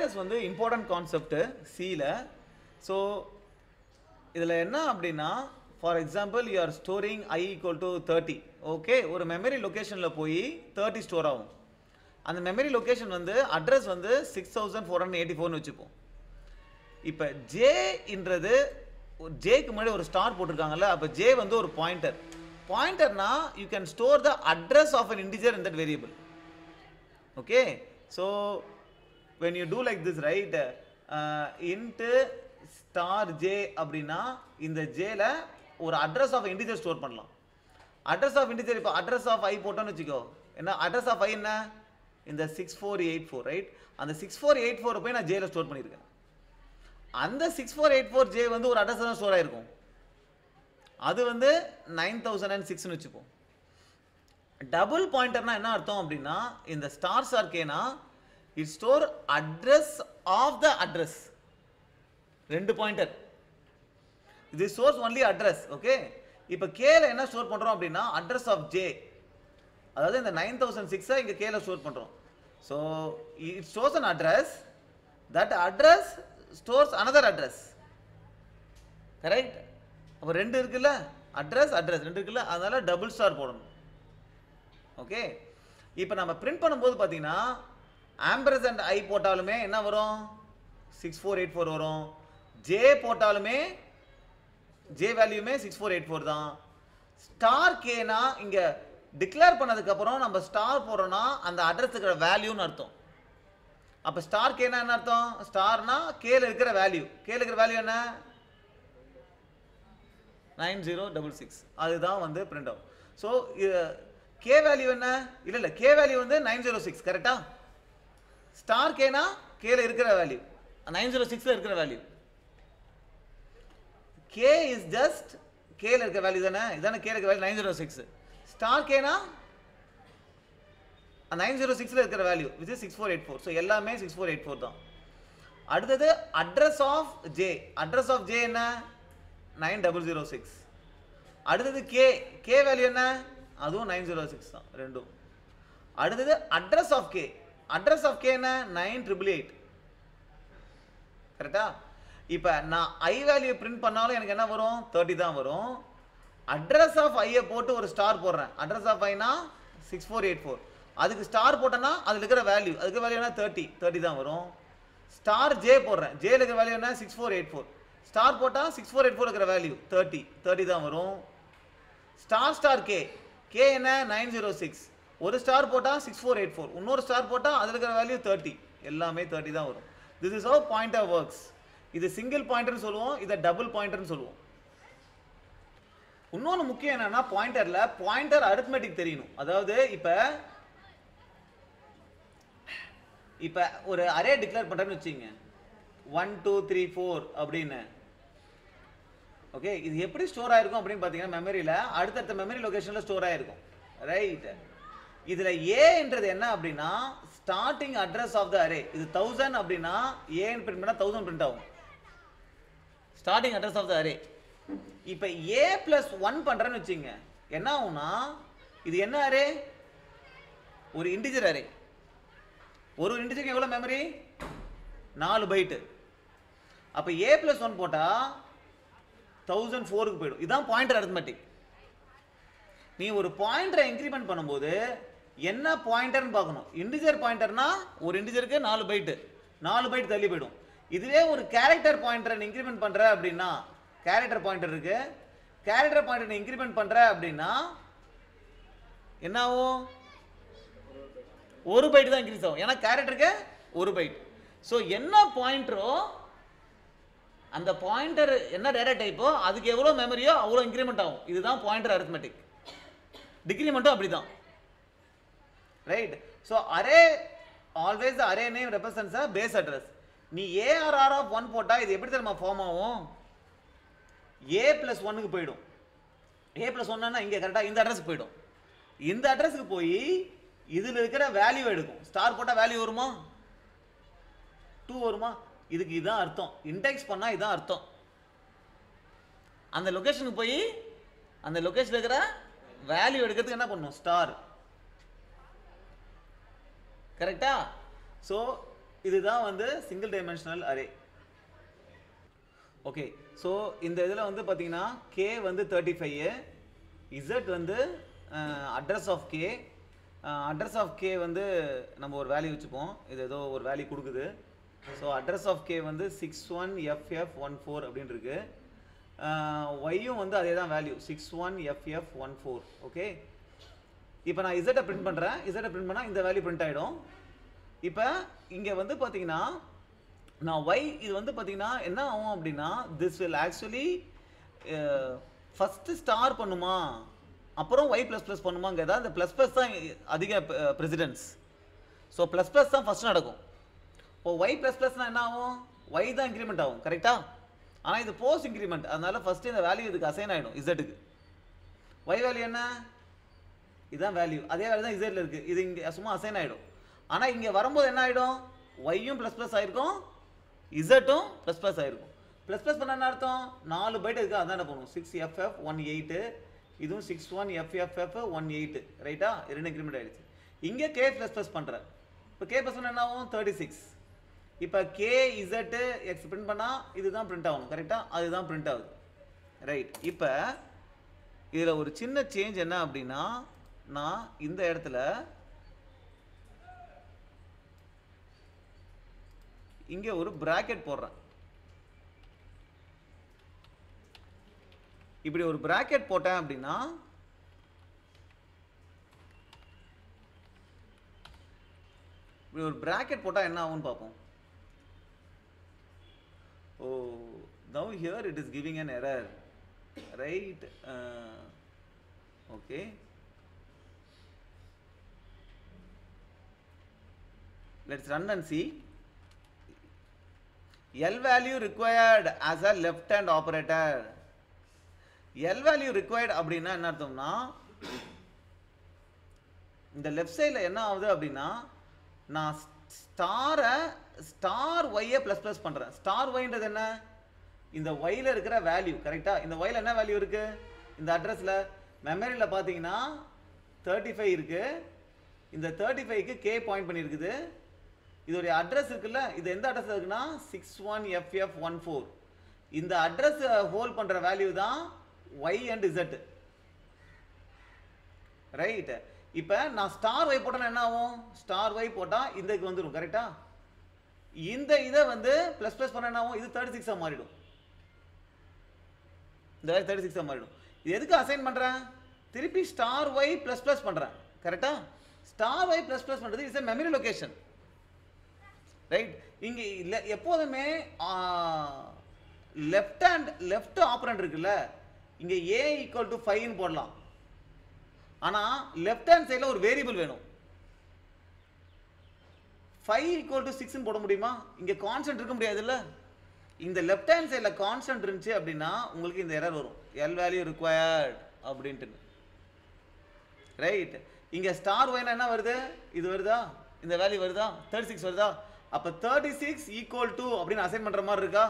Awareness வந்து important concept சில. So இதில் என்ன அப்படின்னா, for example you are storing I equal to 30. Okay, ஒரு மெமரி லொக்கேஷனில் போய் 30 ஸ்டோர் ஆகும். அந்த மெமரி லொக்கேஷன் வந்து அட்ரஸ் வந்து 6484ன்னு வச்சுப்போம். இப்போ ஜேன்றது ஜேக்கு முன்னாடி ஒரு ஸ்டார் போட்டிருக்காங்கல்ல, அப்போ ஜே வந்து ஒரு பாயிண்டர். பாயிண்டர்னா you can store the address of an integer in that variable. Okay, so when you do like this, right, int star j அப்படின்னா இந்த jல ஒரு address of integer ஸ்டோர் பண்ணலாம். address of integer இப்போ address of I போட்டோன்னு வச்சுக்கோ, என்ன address of I என்ன, இந்த 6484, ரைட்? அந்த 6484 போய் நான் jல ஸ்டோர் பண்ணியிருக்கேன். அந்த 6484j வந்து ஒரு அட்ரஸ் தான் ஸ்டோர் ஆயிருக்கும். அது வந்து 9006ன்னு வச்சுப்போம். டபுள் பாயிண்டர்னா என்ன அர்த்தம் அப்படின்னா, இந்த ஸ்டார் ஸ்டார் கேனா it store address of the address. ரெண்டு பாயிண்டர். இது source only address. ஓகே, இப்போ கேல என்ன ஸ்டோர் பண்றோம் அப்படின்னா address of j, அதாவது இந்த 9006 இங்க கேல ஸ்டோர் பண்றோம். so it stores an address, that address stores another address. Correct? அப்ப ரெண்டு இருக்குல்ல, அட்ரஸ் அட்ரஸ் ரெண்டு இருக்குல்ல, அதனால டபுள் ஸ்டார் போடணும். ஓகே, இப்போ நம்ம பிரிண்ட் பண்ணும்போது பார்த்தீங்கன்னா ஆம்பர்சண்ட் ஐ போட்டாலுமே என்ன வரும், 6484 வரும். ஜே போட்டாலுமே ஜே வேல்யூமே 6484 தான். ஸ்டார் கேனா இங்க டிக்ளேர் பண்ணதுக்கு அப்புறம் நம்ம ஸ்டார் போடுறோம்னா அந்த அட்ரஸுக்கு வேல்யூன்னு அர்த்தம். அப்ப ஸ்டார் கேனா என்ன அர்த்தம், ஸ்டார்னா கேல இருக்கிற வேல்யூ. கேல இருக்கிற வேல்யூ என்ன, 9066. அதுதான் வந்து பிரிண்ட் ஆகும். ஸோ கே வேல்யூ என்ன, இல்ல கே வேல்யூ வந்து 906, கரெக்டா? ஸ்டார் கேனா கேல இருக்கிற வேல்யூ 906ல இருக்கிற வேல்யூ. கே இஸ் ஜஸ்ட் கேல இருக்கிற வேல்யூ தானே, இதானே கேல இருக்கிற வேல்யூ 906. ஸ்டார் கேனா 906ல இருக்கிற வேல்யூ which is 6484. ஸோ எல்லாமே 6484 தான். அடுத்தது address of J. Address of J என்ன, 9006. அடுத்தது கே, கே வேல்யூ என்ன, அதுவும் 906 தான் ரெண்டும். அடுத்தது address of K. Address of K என்ன, 9888. கரெக்டா? இப்போ நான் ஐ வேல்யூ பிரிண்ட் பண்ணாலும் எனக்கு என்ன வரும், 30 தான் வரும். அட்ரஸ் ஆஃப் ஐயை போட்டு ஒரு ஸ்டார் போடுறேன். அட்ரஸ் ஆஃப் ஐனா 6484. அதுக்கு ஸ்டார் போட்டேன்னா அதில் இருக்கிற வேல்யூ, அதுக்கு வேல்யூ என்ன 30 தான் வரும். ஸ்டார் ஜே போடுறேன், ஜேல இருக்கிற வேல்யூ என்ன 6484. ஸ்டார் போட்டால் 6484 இருக்கிற வேல்யூ 30 தான் வரும். ஸ்டார் ஸ்டார் கே, கே என்ன 906. ஒரு ஸ்டார் போட்டால் 6484, இன்னொரு ஸ்டார் போட்டால் அதில் இருக்கிற வேல்யூ 30, எல்லாமே 30 தான் வரும். This is how pointer works. இது சிங்கிள் பாயிண்டர்னு சொல்லுவோம், இதை டபுள் பாயிண்டர்னு சொல்லுவோம். இன்னொன்று முக்கியம் என்னன்னா, பாயிண்டர்ல பாயிண்டர் அரித்மெட்டிக் தெரியணும். அதாவது இப்போ ஒரு அரே டிக்ளேர் பண்ணுறேன்னு வச்சுங்க, 1 2 3 4 அப்படின்னு. ஓகே, இது எப்படி ஸ்டோர் ஆயிருக்கும் அப்படின்னு பார்த்தீங்கன்னா, மெமரியில் அடுத்தடுத்த மெமரி லொகேஷனில் ஸ்டோர் ஆயிருக்கும், ரைட்? இதில் ஏன்றது என்ன அப்படின்னா starting address of the array. இது 1000 அப்படின்னா ஏன்னு பிரிண்ட் பண்ணால் 1000 பிரிண்ட் ஆகும், starting address of the array. இப்போ ஏ பிளஸ் 1 பண்ணுறேன்னு வச்சுங்க, என்ன ஆகும்னா இது என்ன அரே, ஒரு இன்டிஜர் அரே. ஒரு இன்டிஜருக்கு எவ்வளோ மெமரி, 4 பைட்டு. அப்போ ஏ பிளஸ் 1 போட்டால் 1004க்கு போயிடும். இதுதான் பாயிண்டர் அரித்மெட்டிக். நீ ஒரு பாயிண்டரை இன்க்ரிமெண்ட் பண்ணும்போது என்ன பாயிண்டர்னு பார்க்கணும். இன்டிஜர் பாயிண்டர்னா ஒரு இன்டிஜருக்கு 4 பைட்டு, 4 பைட் தள்ளி போயிடும். இதுவே ஒரு கேரக்டர் பாயிண்டரை இன்க்ரிமெண்ட் பண்ற அப்படின்னா, கேரக்டர் பாயிண்டர் இருக்கு, கேரக்டர் பாயிண்டரை இன்க்ரிமெண்ட் பண்ற அப்படின்னா என்ன ஆகும், 1 பைட் தான் இன்க்ரீஸ் ஆகும். ஏன்னா கேரக்டருக்கு 1 பைட். ஸோ என்ன பாயிண்டரோ அந்த பாயிண்டர் என்ன டேட்டா டைப்போ அதுக்கு எவ்வளோ மெமரியோ அவ்வளோ இன்க்ரிமெண்ட் ஆகும். இதுதான் பாயிண்டர் அரித்மெட்டிக். டிக்ரிமெண்ட்டும் அப்படிதான், right? So array always the array name represents a base address. நீ ஏஆர்ஆர் ஆஃப் 1 போட்டால் இது எப்படி தெரியுமா ஃபார்ம் ஆகும், ஏ பிளஸ் 1க்கு போயிடும். ஏ பிளஸ் 1னா இங்கே கரெக்டாக இந்த அட்ரஸுக்கு போயிடும். இந்த அட்ரஸுக்கு போய் இதில் இருக்கிற வேல்யூ எடுக்கும். ஸ்டார் போட்டால் வேல்யூ வருமா, 2 வருமா? இதுக்கு இதுதான் அர்த்தம். இண்டெக்ஸ் பண்ணால் இதுதான் அர்த்தம். அந்த லொக்கேஷனுக்கு போய் அந்த லொக்கேஷன் இருக்கிற வேல்யூ எடுக்கிறதுக்கு என்ன பண்ணும், ஸ்டார். கரெக்டா? ஸோ இதுதான் வந்து single dimensional array. Okay, so இந்த இதில் வந்து பார்த்தீங்கன்னா கே வந்து 35, இசட் வந்து address of K. Address of K வந்து நம்ம ஒரு வேல்யூ வச்சுப்போம், இது ஏதோ ஒரு வேல்யூ கொடுக்குது. ஸோ அட்ரஸ் ஆஃப் கே வந்து 61FF14 அப்படின்னு இருக்கு. ஒய்யும் வந்து அதே தான் வேல்யூ 61FF14. ஓகே, இப்போ நான் இசட்டை பிரிண்ட் பண்ணுறேன். இசட்டை பிரிண்ட் பண்ணால் இந்த வேல்யூ பிரிண்ட் ஆகிடும். இப்போ இங்கே வந்து பார்த்தீங்கன்னா நான் ஒய் இது வந்து பார்த்தீங்கன்னா என்ன ஆகும் அப்படின்னா this will actually first star பண்ணுமா அப்புறம் ஒய் ப்ளஸ் ப்ளஸ் பண்ணுமாங்கிறதா இந்த ப்ளஸ் ப்ளஸ் தான் அதிக ப்ரெசிடென்ஸ். ஸோ ப்ளஸ் ப்ளஸ் தான் ஃபஸ்ட் நடக்கும். இப்போ ஒய் ப்ளஸ் ப்ளஸ்னால் என்ன ஆகும், ஒய் தான் இன்க்ரிமெண்ட் ஆகும். கரெக்டாக? ஆனால் இது போஸ்ட் இன்க்ரிமெண்ட், அதனால ஃபஸ்ட்டு இந்த வேல்யூ இதுக்கு அசைன் ஆகிடும் இசட்டுக்கு. ஒய் வேல்யூ என்ன, இதுதான் வேல்யூ, அதே வேல்யூ தான் இசட்டில் இருக்குது. இது இங்கே சும்மா அசைன் ஆகிடும். ஆனால் இங்கே வரும்போது என்ன ஆகிடும், ஒய்யும் ப்ளஸ் ப்ளஸ் ஆகிருக்கும், இசட்டும் ப்ளஸ் ப்ளஸ் ஆகிருக்கும். ப்ளஸ் ப்ளஸ் பண்ண என்ன அர்த்தம், 4 பைட் இருக்குது, அதான் என்ன பண்ணுவோம் 6FF18, இதுவும் 61FFF18. ரைட்டா? ரெண்டு இன்க்ரிமெண்ட் ஆகிடுச்சு. இங்கே கே ப்ளஸ் ப்ளஸ் பண்ணுறேன். இப்போ கே ப்ளஸ் பண்ண என்ன ஆகும் 36. இப்போ கே இசட்டு எக்ஸ் பிரிண்ட் பண்ணால் இதுதான் பிரிண்ட் ஆகணும். கரெக்டாக? அதுதான் பிரிண்ட் ஆகுது. ரைட். இப்போ இதில் ஒரு சின்ன சேஞ்ச் என்ன அப்படின்னா நான் இந்த இடத்துல இங்கே ஒரு பிராக்கெட் போடுறேன். இப்படி ஒரு பிராக்கெட் போட்டேன் அப்படின்னா இப்படி ஒரு பிராக்கெட் போட்டால் என்ன ஆகும்னு பார்ப்போம். ஓ, now here it is giving an error, right? Okay, let's run and see. L value required as a left hand operator. L value required அப்படின்னா என்ன அர்த்தம்னா இந்த லெஃப்ட் சைடில் என்ன ஆகுது அப்படின்னா நான் ஸ்டார் ஒய்யை ப்ளஸ் ப்ளஸ் பண்ணுறேன். ஸ்டார் ஒய்ன்றது என்ன, இந்த ஒயில் இருக்கிற வேல்யூ. கரெக்டாக? இந்த ஒயில் என்ன வேல்யூ இருக்குது, இந்த அட்ரஸில் மெமரியில் பார்த்தீங்கன்னா 35 இருக்குது. இந்த 35க்கு கே பாயிண்ட் பண்ணியிருக்குது. இதோடைய அட்ரஸ் இருக்குல்ல, இது எந்த அட்ரஸ் இருக்குன்னா 61FF14. இந்த அட்ரஸ் ஹோல்ட் பண்ணுற வேல்யூ தான் ஒய் அண்ட் இசட். ரைட். இப்போ நான் ஸ்டார் ஒய் போட்டேன்னா என்ன ஆகும், ஸ்டார் ஒய் போட்டால் இதுக்கு வந்துடும். கரெக்டாக? இந்த இதை வந்து ப்ளஸ் ப்ளஸ் பண்ண என்ன ஆகும், இது 36 மாறிடும். இந்த 36 மாறிடும். இது எதுக்கு அசைன் பண்ணுறேன், திருப்பி ஸ்டார் ஒய் ப்ளஸ் ப்ளஸ் பண்ணுறேன். கரெக்டாக? ஸ்டார் ஒய் ப்ளஸ் ப்ளஸ் பண்ணுறது is a memory location. Right. இங்கே இல்லை எப்போதுமே லெஃப்ட் ஆப்பரண்ட் இருக்குல்ல, இங்கே A = 5 போடலாம். ஆனால் லெஃப்ட் ஹேண்ட் சைடில் ஒரு வேரியபிள் வேணும். 5 = 6 போட முடியுமா, இங்கே கான்ஸ்டன்ட் இருக்க முடியாது இல்லை. இந்த லெஃப்ட் ஹேண்ட் சைடில் கான்ஸ்டன்ட் இருந்துச்சு அப்படின்னா உங்களுக்கு இந்த எரர் வரும், எல் வேல்யூ ரிக்வயர்ட் அப்படின்ட்டு. ரைட். இங்கே ஸ்டார் ஒய்னா என்ன வருது, இது வருதா, இந்த வேல்யூ வருதா, 36 வருதா. அப்போ 36 = அப்படின்னு அசைன் பண்ணுற மாதிரி இருக்கா,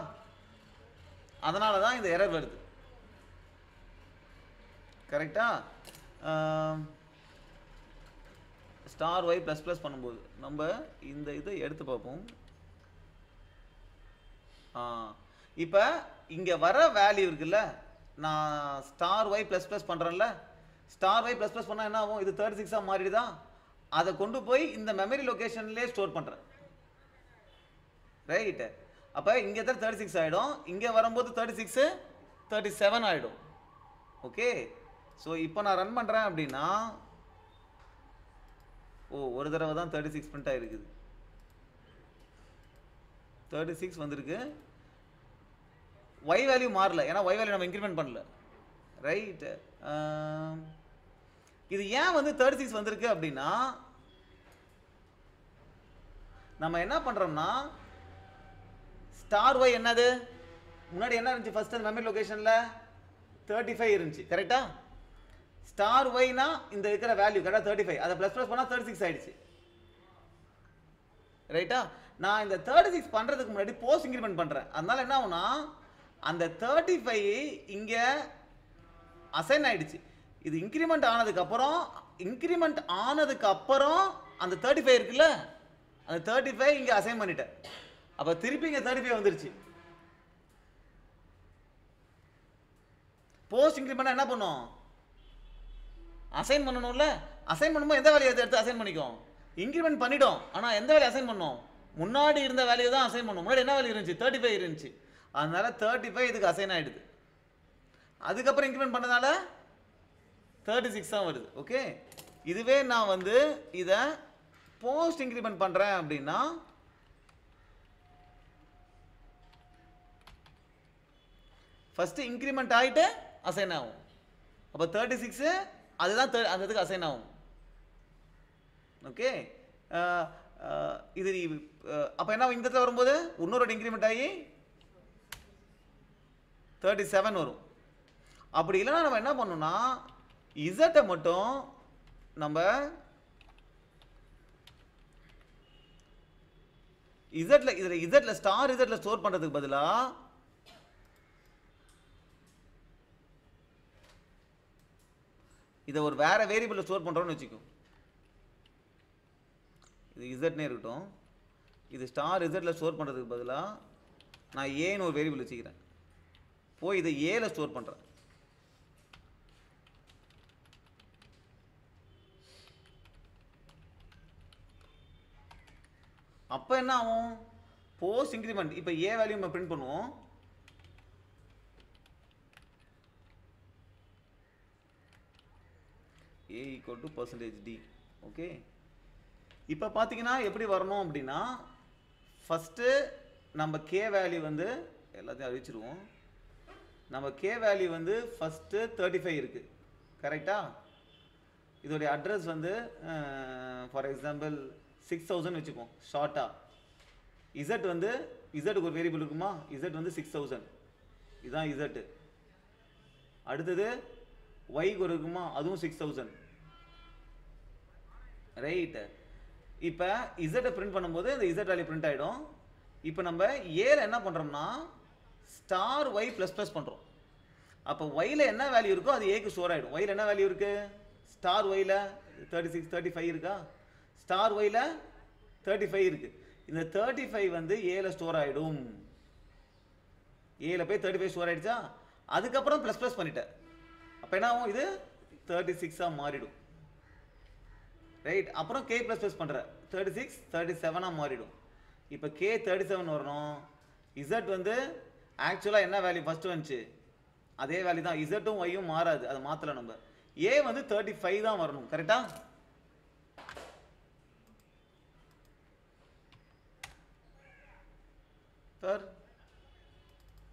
அதனால தான் இந்த எரர் வருது. கரெக்டா? ஸ்டார் ஒய் ப்ளஸ் ப்ளஸ் பண்ணும்போது நம்ம இந்த இதை எடுத்து பார்ப்போம். இப்போ இங்கே வர வேல்யூ இருக்குல்ல, நான் ஸ்டார் ஒய் ப்ளஸ் ப்ளஸ் பண்ணுறேன்ல, ஸ்டார் ஒய் ப்ளஸ் ப்ளஸ் பண்ணால் என்ன ஆகும், இது 36 மாறிடுதா. அதை கொண்டு போய் இந்த மெமரி லொகேஷன்லேயே ஸ்டோர் பண்ணுறேன். ரைட். அப்போ இங்கே தான் 36 ஆகிடும், இங்கே வரும்போது 36 37 ஆகிடும். ஓகே. ஸோ இப்போ நான் ரன் பண்ணுறேன் அப்படின்னா ஒரு தடவை தான் 36 பிரிண்ட் ஆகிருக்குது, 36 வந்திருக்கு. ஒய் வேல்யூ மாறல, ஏன்னா ஒய் வேல்யூ நம்ம இன்க்ரிமெண்ட் பண்ணல. ரைட். இது ஏன் வந்து 36 வந்திருக்கு அப்படின்னா நம்ம என்ன பண்ணுறோம்னா ஸ்டார் ஒய் என்னது, முன்னாடி என்ன இருந்துச்சு, ஃபர்ஸ்ட் அந்த மெமரி லொகேஷனில் 35 இருந்துச்சு. கரெக்டா? ஸ்டார் ஒய்னா இந்த இருக்கிற வேல்யூ கரெக்டாக 35, அதை ப்ளஸ் ப்ளஸ் பண்ணால் 36 ஆயிடுச்சு. ரைட்டா? நான் இந்த 36 பண்ணுறதுக்கு முன்னாடி போஸ்ட் இன்க்ரிமெண்ட் பண்ணுறேன். அதனால என்ன ஆகும்னா அந்த 35 இங்கே அசைன் ஆயிடுச்சு. இது இன்க்ரிமெண்ட் ஆனதுக்கப்புறம் அந்த 35 இருக்குல்ல, அந்த 35 இங்கே அசைன் பண்ணிட்டேன். அப்போ திருப்பி இங்கே 35 வந்துருச்சு. போஸ்ட் இன்க்ரிமெண்ட் என்ன பண்ணும்? அசைன் பண்ணணும்ல. அசைன் பண்ணும்போது எந்த வேலையை எடுத்து அசைன் பண்ணிக்கும்? இன்க்ரிமெண்ட் பண்ணிட்டோம். ஆனால் எந்த வேலையை அசைன் பண்ணோம்? முன்னாடி இருந்த வேலையை தான் அசைன் பண்ணும். முன்னாடி என்ன வேல்யூ இருந்துச்சு? 35 இருந்துச்சு. அதனால 35 இதுக்கு அசைன் ஆகிடுது. அதுக்கப்புறம் இன்க்ரிமெண்ட் பண்ணதால 36 தான் வருது. ஓகே, இதுவே நான் வந்து இதை போஸ்ட் இன்க்ரிமெண்ட் பண்ணுறேன் அப்படின்னா ஃபஸ்ட்டு இன்க்ரிமெண்ட் ஆகிட்டு அசைன் ஆகும். அப்போ 36 அதுதான் அந்த இதுக்கு அசைன் ஆகும். ஓகே, இது அப்போ என்ன இந்த இடத்துல வரும்போது இன்னொரு இன்க்ரிமெண்ட் ஆகி 37 வரும். அப்படி இல்லைன்னா நம்ம என்ன பண்ணணும்னா இசட்டை மட்டும் நம்ம இதில் ஸ்டார் இசட்டில் ஸ்டோர் பண்ணுறதுக்கு பதிலாக இதை ஒரு வேற வேரியபிளில் ஸ்டோர் பண்ணுறோன்னு வச்சுக்கோ. இது இசட்னே இருக்கட்டும். இது ஸ்டார் இசட்டில் ஸ்டோர் பண்ணுறதுக்கு பதிலாக நான் ஏன்னு ஒரு வேரியபிள் வச்சுக்கிறேன். போய் இதை ஏல ஸ்டோர் பண்ணுறேன். அப்போ என்ன ஆகும்? போஸ்ட் இன்க்ரிமெண்ட் இப்போ ஏ வேல்யூ நம்ம பிரிண்ட் பண்ணுவோம். A equal to %d. Okay, இப்போ பார்த்தீங்கன்னா எப்படி வரணும் அப்படின்னா ஃபஸ்ட்டு நம்ம கே வேல்யூ வந்து எல்லாத்தையும் அறிவிச்சிருவோம். நம்ம கே வேல்யூ வந்து ஃபஸ்ட்டு 35 இருக்குது. கரெக்டா? இதோடைய அட்ரஸ் வந்து ஃபார் எக்ஸாம்பிள் 6000 வச்சுப்போம் ஷார்ட்டாக. இசட் வந்து இசட்டுக்கு ஒரு வேரியபிள் இருக்குமா? இசட் வந்து 6000. இதுதான் இசட்டு. அடுத்தது ஒய்க்கு ஒரு இருக்குமா? அதுவும் 6000. ரைட்டு. இப்போ இசட்டை பிரிண்ட் பண்ணும்போது இந்த இசட் வேல்யூ பிரிண்ட் ஆகிடும். இப்போ நம்ம ஏல என்ன பண்ணுறோம்னா ஸ்டார் ஒய் ப்ளஸ் ப்ளஸ் பண்ணுறோம். அப்போ ஒயில் என்ன வேல்யூ இருக்கோ அது ஏக்கு ஸ்டோர் ஆகிடும். ஒயில் என்ன வேல்யூ இருக்குது? ஸ்டார் ஒயில் 36 35 இருக்கா? ஸ்டார் ஒயில் 35 இருக்குது. இந்த 35 வந்து ஏல ஸ்டோர் ஆகிடும். ஏல போய் 35 ஸ்டோர் ஆகிடுச்சா? அதுக்கப்புறம் ப்ளஸ் ப்ளஸ் பண்ணிட்டேன். அப்போ என்ன ஆகும்? இது 36 மாறிடும். ரைட். அப்புறம் கே ப்ளஸ் ப்ளஸ் பண்ணுற 36 37 மாறிடும். இப்போ கே 37 வரணும். இசட் வந்து ஆக்சுவலாக என்ன வேல்யூ ஃபஸ்ட்டு வந்துச்சு அதே வேல்யூ தான். இசட்டும் ஒய்யும் மாறாது, அதை மாற்றலை நம்ம. ஏ வந்து 35 தான் வரணும். கரெக்டா? சார்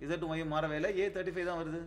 இசட்டும் ஒய்யும் மாறவே இல்லை, ஏ 35 தான் வருது.